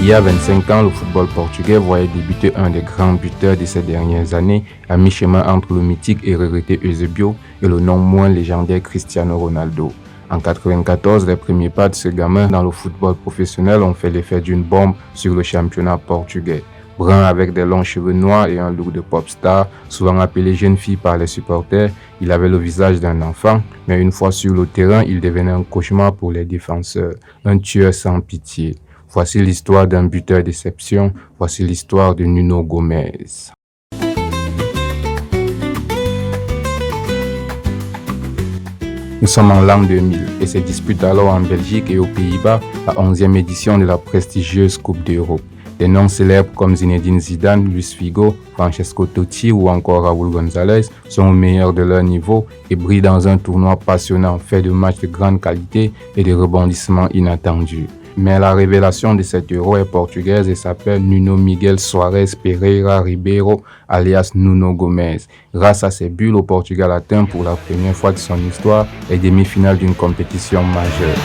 Il y a 25 ans, le football portugais voyait débuter un des grands buteurs de ces dernières années, à mi-chemin entre le mythique et regretté Eusebio et le non moins légendaire Cristiano Ronaldo. En 1994, les premiers pas de ce gamin dans le football professionnel ont fait l'effet d'une bombe sur le championnat portugais. Brun avec des longs cheveux noirs et un look de pop star, souvent appelé jeune fille par les supporters, il avait le visage d'un enfant, mais une fois sur le terrain, il devenait un cauchemar pour les défenseurs, un tueur sans pitié. Voici l'histoire d'un buteur d'exception, voici l'histoire de Nuno Gomes. Nous sommes en l'an 2000 et se dispute alors en Belgique et aux Pays-Bas la 11e édition de la prestigieuse Coupe d'Europe. Des noms célèbres comme Zinedine Zidane, Luis Figo, Francesco Totti ou encore Raúl González sont au meilleur de leur niveau et brillent dans un tournoi passionnant fait de matchs de grande qualité et de rebondissements inattendus. Mais la révélation de cet Euro est portugaise et s'appelle Nuno Miguel Soares Pereira Ribeiro, alias Nuno Gomes. Grâce à ses buts, le Portugal atteint pour la première fois de son histoire les demi-finales d'une compétition majeure.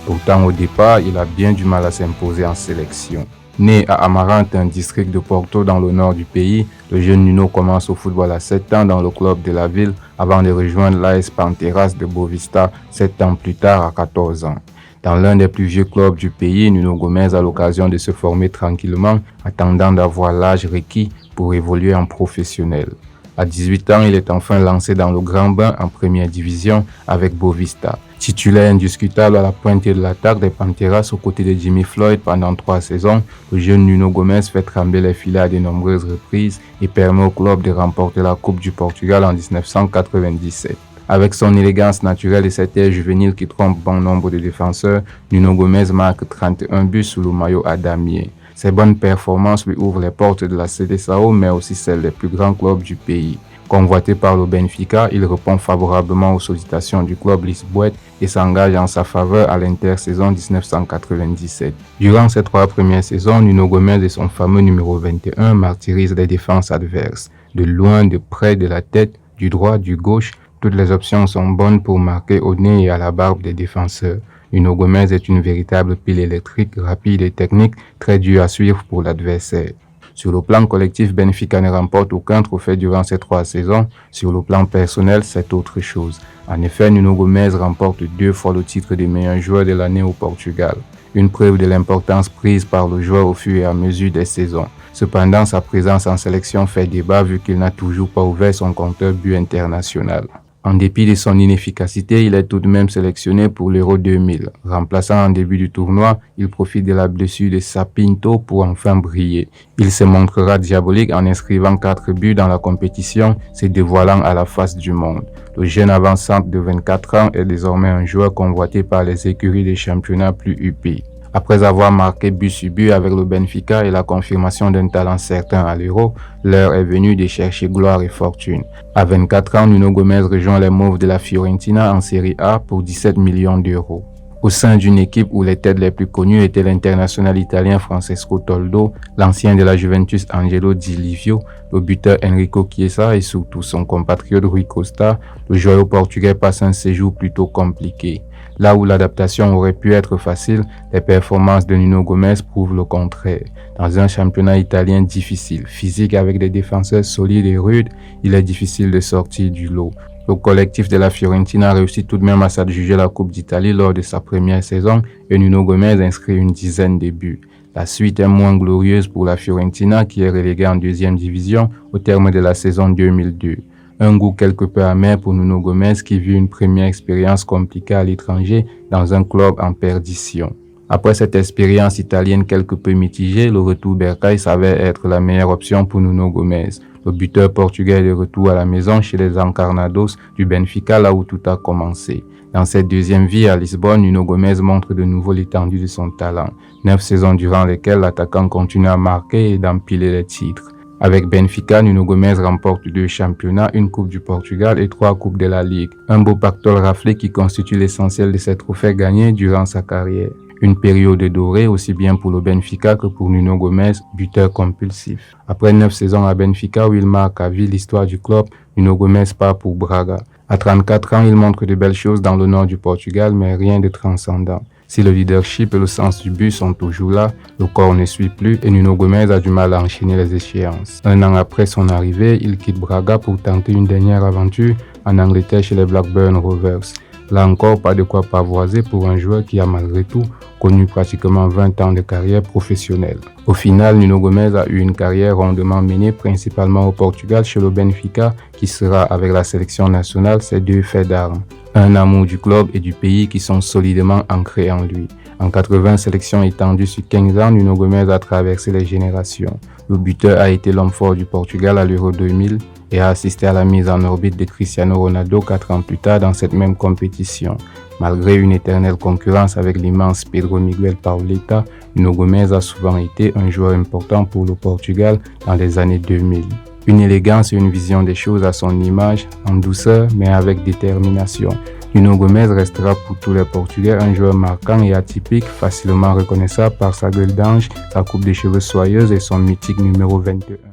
Pourtant, au départ, il a bien du mal à s'imposer en sélection. Né à Amarante, un district de Porto dans le nord du pays, le jeune Nuno commence au football à 7 ans dans le club de la ville avant de rejoindre l'AS Panteras de Boavista 7 ans plus tard à 14 ans. Dans l'un des plus vieux clubs du pays, Nuno Gomes a l'occasion de se former tranquillement, attendant d'avoir l'âge requis pour évoluer en professionnel. À 18 ans, il est enfin lancé dans le grand bain en première division avec Boavista. Titulaire indiscutable à la pointe de l'attaque des Panteras aux côtés de Jimmy Floyd pendant 3 saisons, le jeune Nuno Gomes fait trembler les filets à de nombreuses reprises et permet au club de remporter la Coupe du Portugal en 1997. Avec son élégance naturelle et cet air juvénile qui trompe bon nombre de défenseurs, Nuno Gomes marque 31 buts sous le maillot à damier. Ses bonnes performances lui ouvrent les portes de la Seleção, mais aussi celles des plus grands clubs du pays. Convoité par le Benfica, il répond favorablement aux sollicitations du club lisboète et s'engage en sa faveur à l'intersaison 1997. Durant ces 3 premières saisons, Nuno Gomes et son fameux numéro 21 martyrisent les défenses adverses. De loin, de près, de la tête, du droit, du gauche, toutes les options sont bonnes pour marquer au nez et à la barbe des défenseurs. Nuno Gomes est une véritable pile électrique, rapide et technique, très dure à suivre pour l'adversaire. Sur le plan collectif, Benfica ne remporte aucun trophée durant ces 3 saisons. Sur le plan personnel, c'est autre chose. En effet, Nuno Gomes remporte 2 fois le titre de meilleur joueur de l'année au Portugal. Une preuve de l'importance prise par le joueur au fur et à mesure des saisons. Cependant, sa présence en sélection fait débat vu qu'il n'a toujours pas ouvert son compteur but international. En dépit de son inefficacité, il est tout de même sélectionné pour l'Euro 2000. Remplaçant en début du tournoi, il profite de la blessure de Sapinto pour enfin briller. Il se montrera diabolique en inscrivant 4 buts dans la compétition, se dévoilant à la face du monde. Le jeune avant-centre de 24 ans est désormais un joueur convoité par les écuries des championnats plus huppés. Après avoir marqué but sur but avec le Benfica et la confirmation d'un talent certain à l'Euro, l'heure est venue de chercher gloire et fortune. À 24 ans, Nuno Gomes rejoint les Mauves de la Fiorentina en Serie A pour 17 millions d'euros. Au sein d'une équipe où les têtes les plus connues étaient l'international italien Francesco Toldo, l'ancien de la Juventus Angelo Di Livio, le buteur Enrico Chiesa et surtout son compatriote Rui Costa, le joueur portugais passe un séjour plutôt compliqué. Là où l'adaptation aurait pu être facile, les performances de Nuno Gomes prouvent le contraire. Dans un championnat italien difficile, physique avec des défenseurs solides et rudes, il est difficile de sortir du lot. Le collectif de la Fiorentina réussit tout de même à s'adjuger la Coupe d'Italie lors de sa première saison et Nuno Gomes inscrit une dizaine de buts. La suite est moins glorieuse pour la Fiorentina qui est reléguée en 2e division au terme de la saison 2002. Un goût quelque peu amer pour Nuno Gomes qui vit une première expérience compliquée à l'étranger dans un club en perdition. Après cette expérience italienne quelque peu mitigée, le retour Bercail s'avère être la meilleure option pour Nuno Gomes. Le buteur portugais est de retour à la maison chez les Encarnados du Benfica, là où tout a commencé. Dans cette deuxième vie à Lisbonne, Nuno Gomes montre de nouveau l'étendue de son talent. 9 saisons durant lesquelles l'attaquant continue à marquer et d'empiler les titres. Avec Benfica, Nuno Gomes remporte 2 championnats, une Coupe du Portugal et 3 Coupes de la Ligue. Un beau pactole raflé qui constitue l'essentiel de ses trophées gagnés durant sa carrière. Une période dorée aussi bien pour le Benfica que pour Nuno Gomes, buteur compulsif. Après 9 saisons à Benfica où il marque à vie l'histoire du club, Nuno Gomes part pour Braga. À 34 ans, il montre de belles choses dans le nord du Portugal, mais rien de transcendant. Si le leadership et le sens du but sont toujours là, le corps ne suit plus et Nuno Gomes a du mal à enchaîner les échéances. Un an après son arrivée, il quitte Braga pour tenter une dernière aventure en Angleterre chez les Blackburn Rovers. Là encore, pas de quoi pavoiser pour un joueur qui a malgré tout connu pratiquement 20 ans de carrière professionnelle. Au final, Nuno Gomes a eu une carrière rondement menée principalement au Portugal chez le Benfica, qui sera avec la sélection nationale ses deux faits d'armes. Un amour du club et du pays qui sont solidement ancrés en lui. En 80 sélections étendues sur 15 ans, Nuno Gomes a traversé les générations. Le buteur a été l'homme fort du Portugal à l'Euro 2000 et a assisté à la mise en orbite de Cristiano Ronaldo 4 ans plus tard dans cette même compétition. Malgré une éternelle concurrence avec l'immense Pedro Miguel Pauleta, Nuno Gomes a souvent été un joueur important pour le Portugal dans les années 2000. Une élégance et une vision des choses à son image, en douceur mais avec détermination. Nuno Gomes restera pour tous les Portugais un joueur marquant et atypique, facilement reconnaissable par sa gueule d'ange, sa coupe de cheveux soyeuse et son mythique numéro 21.